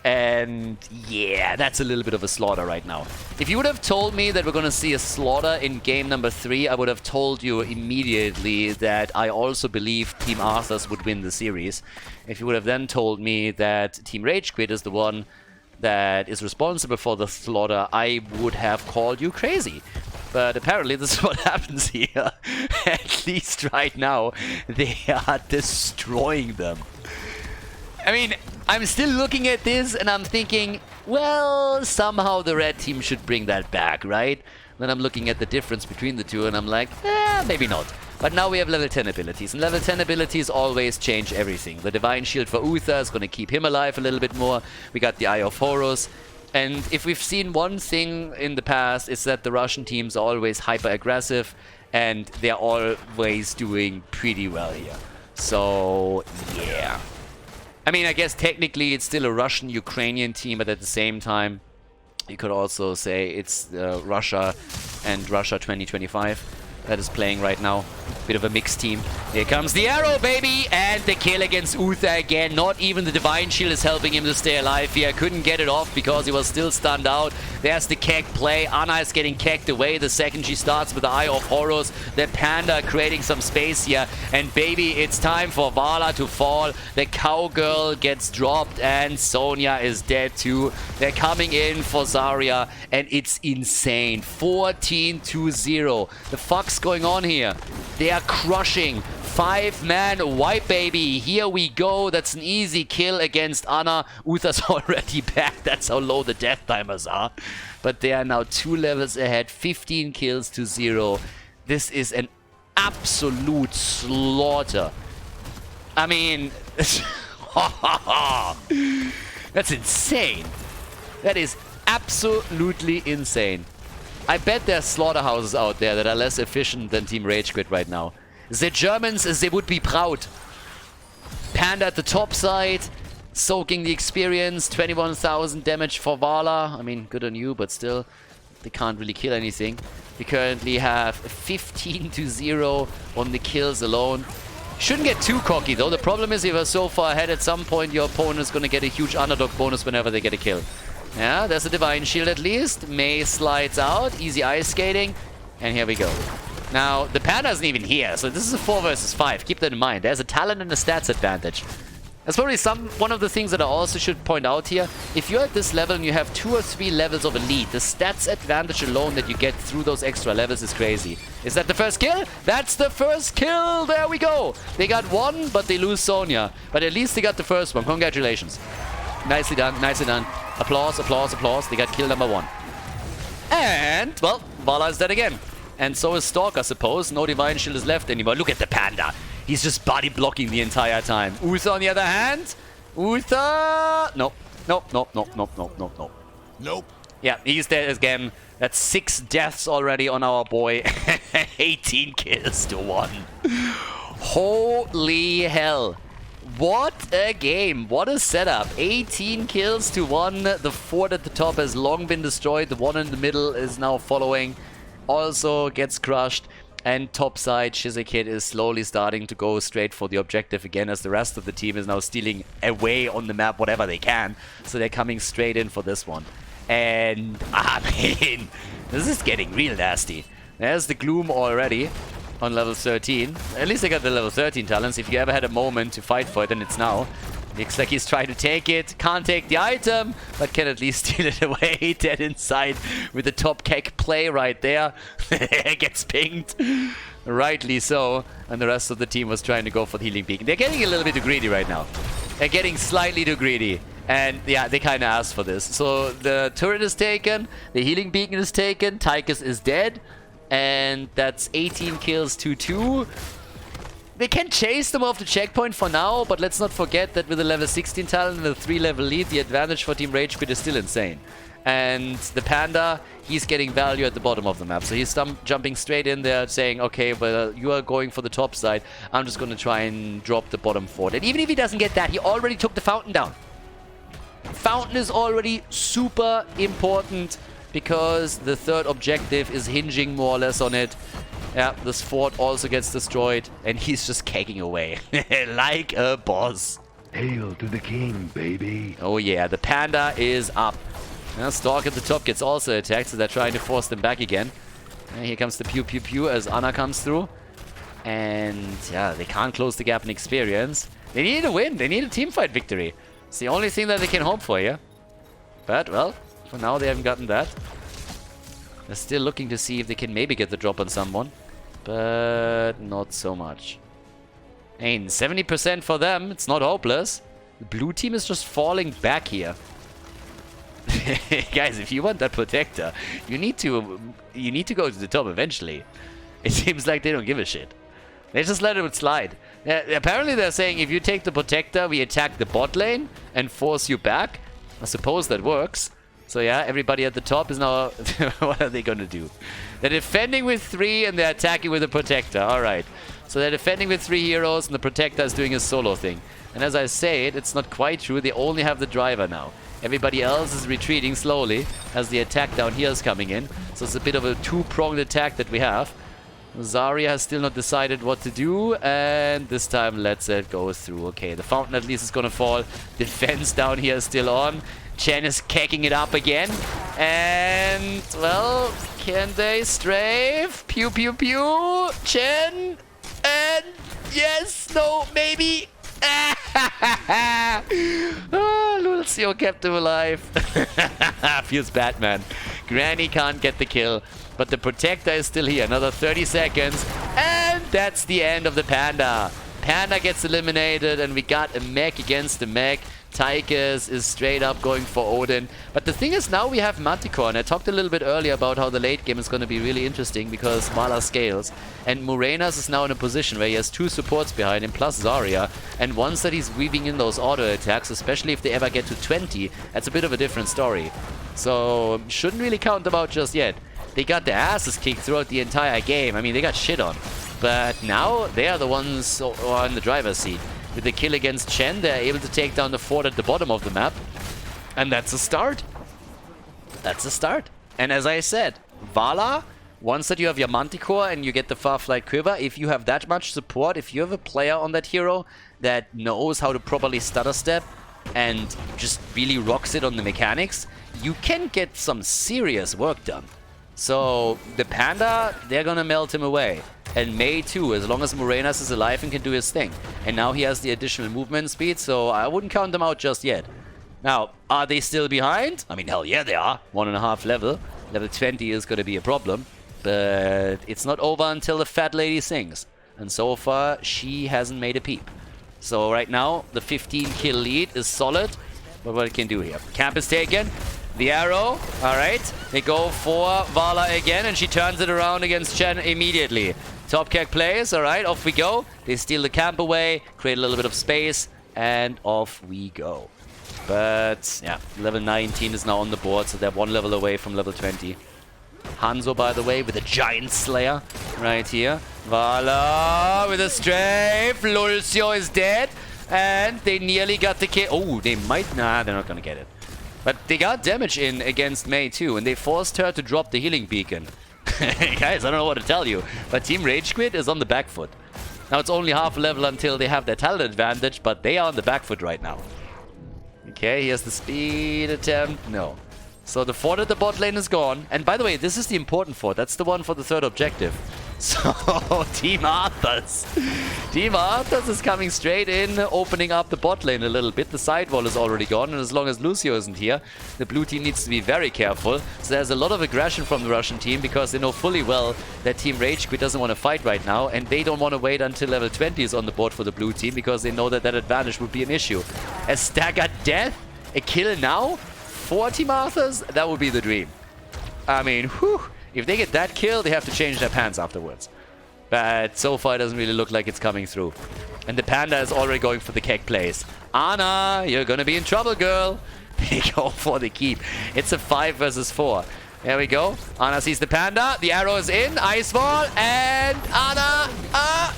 And yeah, that's a little bit of a slaughter right now. If you would have told me that we're going to see a slaughter in game number 3, I would have told you immediately that I also believe Team Arthas would win the series. If you would have then told me that Team RageQuit is the one that is responsible for the slaughter, I would have called you crazy. But apparently this is what happens here. At least right now, they are destroying them. I mean, I'm still looking at this and I'm thinking, well, somehow the red team should bring that back, right? Then I'm looking at the difference between the two and I'm like, maybe not. But now we have level 10 abilities, and level 10 abilities always change everything. The Divine Shield for Uther is going to keep him alive a little bit more. We got the Eye of Horus. And if we've seen one thing in the past, it's that the Russian teams are always hyper-aggressive, and they're always doing pretty well here. So, yeah. I mean, I guess technically it's still a Russian-Ukrainian team, but at the same time, You could also say it's Russia and Russia 2025 that is playing right now. Bit of a mixed team. Here comes the arrow, baby! And the kill against Uther again. Not even the Divine Shield is helping him to stay alive here. Couldn't get it off because he was still stunned out. There's the keg play. Anna is getting kegged away the second she starts with the Eye of Horus. The Panda creating some space here. And baby, it's time for Vala to fall. The cowgirl gets dropped and Sonya is dead too. They're coming in for Zarya and it's insane. 14-0. The fuck's going on here? They are crushing. 5-man wipe, baby. Here we go. That's an easy kill against Anna. Uther's already back. That's how low the death timers are. But they are now 2 levels ahead. 15 kills to 0. This is an absolute slaughter. I mean, that's insane. That is absolutely insane. I bet there's slaughterhouses out there that are less efficient than Team RageQuit right now. The Germans, they would be proud. Panda at the top side, soaking the experience, 21,000 damage for Vala. I mean, good on you, but still, they can't really kill anything. We currently have 15-0 on the kills alone. Shouldn't get too cocky though. The problem is if you're so far ahead, at some point your opponent is going to get a huge underdog bonus whenever they get a kill. Yeah, there's a Divine Shield at least. Mei slides out. Easy ice skating. And here we go. Now, the Panda isn't even here, so this is a 4 versus 5. Keep that in mind. There's a talent and a stats advantage. That's probably one of the things that I also should point out here. If you're at this level and you have 2 or 3 levels of elite, the stats advantage alone that you get through those extra levels is crazy. Is that the first kill? That's the first kill! There we go! They got 1, but they lose Sonya. But at least they got the first one. Congratulations. Nicely done, nicely done. Applause, applause, applause. They got kill number 1. And, well, Vala is dead again. And so is Stalk, I suppose. No Divine Shield is left anymore. Look at the Panda. He's just body blocking the entire time. Uther, on the other hand. Uther. Nope. Nope, nope, nope, nope, nope, nope, nope. Nope. Yeah, he's dead again. That's 6 deaths already on our boy. 18 kills to 1. Holy hell. What a game. What a setup. 18 kills to 1. The fort at the top has long been destroyed. The one in the middle is now following. Also gets crushed. And topside, Shizakid is slowly starting to go straight for the objective again as the rest of the team is now stealing away on the map whatever they can. So they're coming straight in for this one. And, I mean, this is getting real nasty. There's the Gloom already on level 13. At least they got the level 13 talents. If you ever had a moment to fight for it, then it's now. Looks like he's trying to take it. Can't take the item, but can at least steal it away. Dead inside with the top keg play right there. Gets pinged. Rightly so. And the rest of the team was trying to go for the healing beacon. They're getting a little bit too greedy right now. They're getting slightly too greedy. And yeah, they kind of asked for this. So the turret is taken. The healing beacon is taken. Tychus is dead. And that's 18 kills to 2. They can chase them off the checkpoint for now, but let's not forget that with the level 16 talent and the 3-level lead, the advantage for Team RageQuit is still insane. And the Panda, he's getting value at the bottom of the map. So he's jumping straight in there saying, okay, well, you are going for the top side. I'm just going to try and drop the bottom fort. And even if he doesn't get that, he already took the fountain down. Fountain is already super important because the third objective is hinging more or less on it. Yeah, this fort also gets destroyed, and he's just kegging away like a boss. Hail to the king, baby. Oh yeah, the Panda is up. Now Stalk at the top gets also attacked, so they're trying to force them back again. And here comes the pew pew pew as Anna comes through. And yeah, they can't close the gap in experience. They need a win. They need a teamfight victory. It's the only thing that they can hope for here. But, well, for now they haven't gotten that. They're still looking to see if they can maybe get the drop on someone. But not so much. Ain't 70% for them. It's not hopeless. The blue team is just falling back here. Guys, if you want that protector, you need to go to the top eventually. It seems like they don't give a shit. They just let it slide. Apparently they're saying if you take the protector, we attack the bot lane and force you back. I suppose that works. So yeah, everybody at the top is now... what are they going to do? They're defending with 3 and they're attacking with a protector. Alright. So they're defending with 3 heroes and the protector is doing a solo thing. And as I say it, it's not quite true. They only have the driver now. Everybody else is retreating slowly as the attack down here is coming in. So it's a bit of a two-pronged attack that we have. Zarya has still not decided what to do, and this time lets it go through. Okay, the fountain at least is gonna fall. Defense down here is still on. Chen is kicking it up again. And, well, can they strafe? Pew, pew, pew. Chen. And, yes, no, maybe. Lucio kept him alive. Feels bad, man. Granny can't get the kill, but the Protector is still here. Another 30 seconds, and that's the end of the Panda. Panda gets eliminated, and we got a mech against the mech. Tychus is straight up going for Odin. But the thing is, now we have Manticore, and I talked a little bit earlier about how the late game is going to be really interesting because Mala scales. And Morenas is now in a position where he has 2 supports behind him, plus Zarya. And once that he's weaving in those auto attacks, especially if they ever get to 20, that's a bit of a different story. So, shouldn't really count them out just yet. They got their asses kicked throughout the entire game. I mean, they got shit on. But now, they are the ones who are in the driver's seat. With the kill against Chen, they're able to take down the fort at the bottom of the map. And that's a start. That's a start. And as I said, Vala, once that you have your Manticore and you get the Farflight Quiver, if you have that much support, if you have a player on that hero that knows how to properly stutter step and just really rocks it on the mechanics, you can get some serious work done. So the Panda, they're gonna melt him away. And Mei too, as long as Morenas is alive and can do his thing. And now he has the additional movement speed, so I wouldn't count them out just yet. Now, are they still behind? I mean, hell yeah, they are. 1.5 level. Level 20 is gonna be a problem. But it's not over until the fat lady sings. And so far, she hasn't made a peep. So right now, the 15 kill lead is solid. But what it can do here? Camp is taken. The arrow, alright. They go for Vala again, and she turns it around against Chen immediately. Top Kek plays, alright, off we go. They steal the camp away, create a little bit of space, and off we go. But, yeah, level 19 is now on the board, so they're 1 level away from level 20. Hanzo, by the way, with a Giant Slayer right here. Vala with a strafe. Lucio is dead, and they nearly got the kill. Oh, they might... Nah, they're not gonna get it. But they got damage in against Mei too, and they forced her to drop the healing beacon. Guys, I don't know what to tell you, but Team RageQuit is on the back foot. Now it's only half a level until they have their talent advantage, but they are on the back foot right now. Okay, here's the speed attempt. No. So the fort at the bot lane is gone. And by the way, this is the important fort. That's the one for the 3rd objective. So, Team Arthas. Team Arthas is coming straight in, opening up the bot lane a little bit. The sidewall is already gone, and as long as Lucio isn't here, the blue team needs to be very careful. So there's a lot of aggression from the Russian team, because they know fully well that Team RageQuit doesn't want to fight right now, and they don't want to wait until level 20 is on the board for the blue team, because they know that that advantage would be an issue. A staggered death? A kill now? 4 Team Arthas? That would be the dream. I mean, whew. If they get that kill, they have to change their pants afterwards. But so far, it doesn't really look like it's coming through. And the Panda is already going for the Kek plays. Ana, you're gonna be in trouble, girl. They go for the keep. It's a 5 versus 4. There we go. Ana sees the Panda. The arrow is in. Ice Wall. And Ana,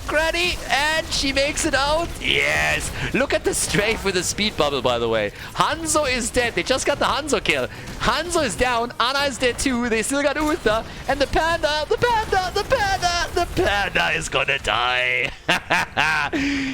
Granny. And she makes it out. Yes. Look at the strafe with the speed bubble, by the way. Hanzo is dead. They just got the Hanzo kill. Hanzo is down. Ana is dead too. They still got Uther. And the Panda, the Panda, the Panda, the Panda is gonna die.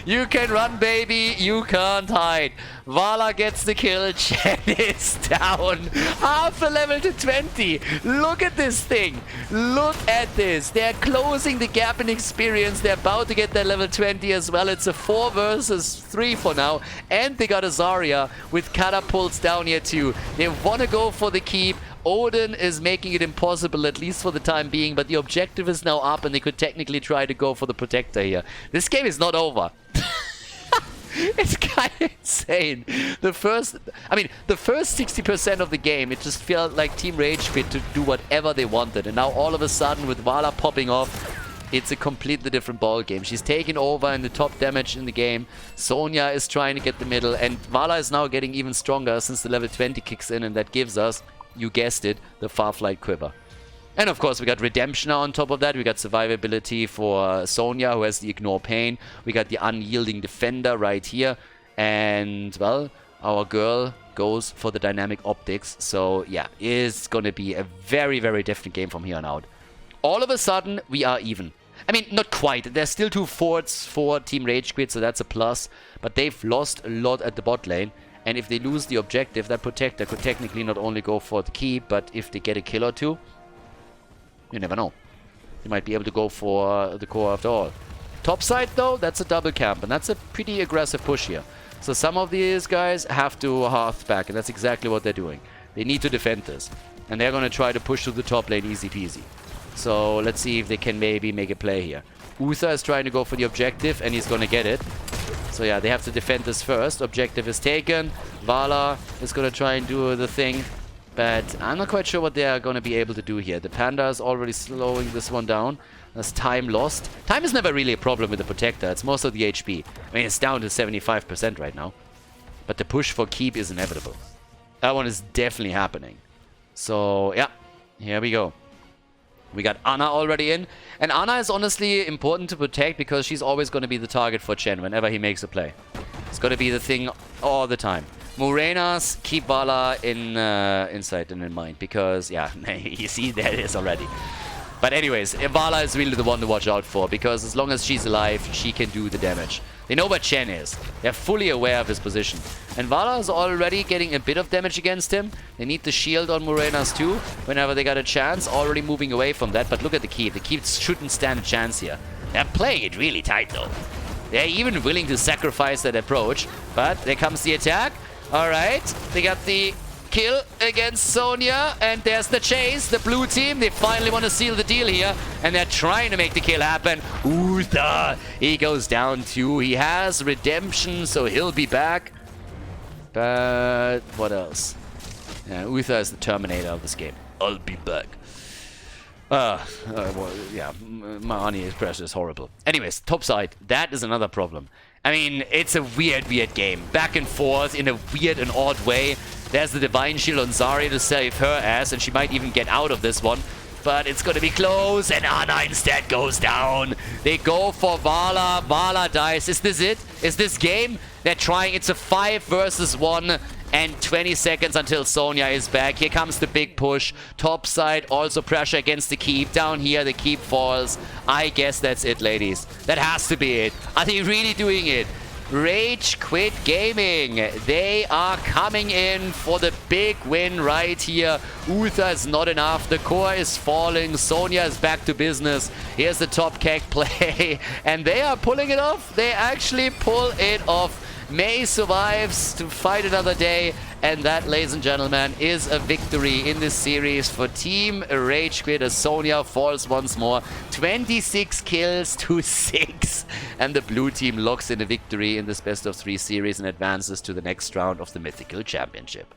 You can run, baby. You can't hide. Vala gets the kill. Chen is down. Half a level to 20. Look at this thing. Look at this. They're closing the gap in experience. They're about to get their level 20 as well. It's a 4 versus 3 for now. And they got a Zarya with catapults down here too. They want to go for the keep. Odin is making it impossible, at least for the time being, but the objective is now up and they could technically try to go for the Protector here. This game is not over. It's kind of insane. The first 60% of the game, it just felt like Team RageQuit to do whatever they wanted. And now all of a sudden, with Vala popping off, it's a completely different ball game. She's taken over in the top damage in the game. Sonya is trying to get the middle, and Vala is now getting even stronger since the level 20 kicks in, and that gives us, you guessed it, the Farflight Quiver. And of course, we got Redemption on top of that. We got survivability for Sonya, who has the Ignore Pain. We got the Unyielding Defender right here. And, well, our girl goes for the dynamic optics. So yeah, it's gonna be a very, very different game from here on out. All of a sudden, we are even. I mean, not quite. There's still 2 forts for Team RageQuit, so that's a plus. But they've lost a lot at the bot lane. And if they lose the objective, that Protector could technically not only go for the keep, but if they get a kill or 2, you never know. They might be able to go for the core after all. Top side, though, that's a double camp. And that's a pretty aggressive push here. So some of these guys have to hearth back. And that's exactly what they're doing. They need to defend this. And they're going to try to push to the top lane easy peasy. So let's see if they can maybe make a play here. Uther is trying to go for the objective, and he's going to get it. So yeah, they have to defend this first. Objective is taken. Vala is going to try and do the thing. But I'm not quite sure what they are going to be able to do here. The Panda is already slowing this one down. There's time lost. Time is never really a problem with the Protector. It's most of the HP. I mean, it's down to 75% right now. But the push for keep is inevitable. That one is definitely happening. So yeah, here we go. We got Ana already in. And Ana is honestly important to protect because she's always going to be the target for Chen whenever he makes a play. It's going to be the thing all the time. Morenas, keep Vala in insight and in mind because, yeah, you see, there it is already. But anyways, Vala is really the one to watch out for because as long as she's alive, she can do the damage. They know where Chen is. They're fully aware of his position. And Vala is already getting a bit of damage against him. They need the shield on Morenas too, whenever they got a chance. Already moving away from that, but look at the keep. The keep shouldn't stand a chance here. They're playing it really tight though. They're even willing to sacrifice that approach. But there comes the attack. Alright, they got the kill against Sonya, and there's the chase. The blue team, they finally want to seal the deal here, and they're trying to make the kill happen. Uther, he goes down too. He has redemption, so he'll be back. But what else? Yeah, Uther is the Terminator of this game. I'll be back. Well, yeah, my honey expression is horrible. Anyways, top side, that is another problem. I mean, it's a weird game. Back and forth in a weird and odd way. There's the Divine Shield on Zarya to save her ass, and she might even get out of this one. But it's going to be close, and Ana instead goes down. They go for Vala. Vala dies. Is this it? Is this game? They're trying. It's a 5 versus 1. And 20 seconds until Sonya is back. Here comes the big push. Top side, also pressure against the keep. Down here, the keep falls. I guess that's it, ladies. That has to be it. Are they really doing it? RageQuit Gaming. They are coming in for the big win right here. Uther is not enough. The core is falling. Sonya is back to business. Here's the top keg play. And they are pulling it off. They actually pull it off. Mei survives to fight another day, and that, ladies and gentlemen, is a victory in this series for Team RageQuit as Sonya falls once more. 26 kills to 6, and the blue team locks in a victory in this best of 3 series and advances to the next round of the Mythical Championship.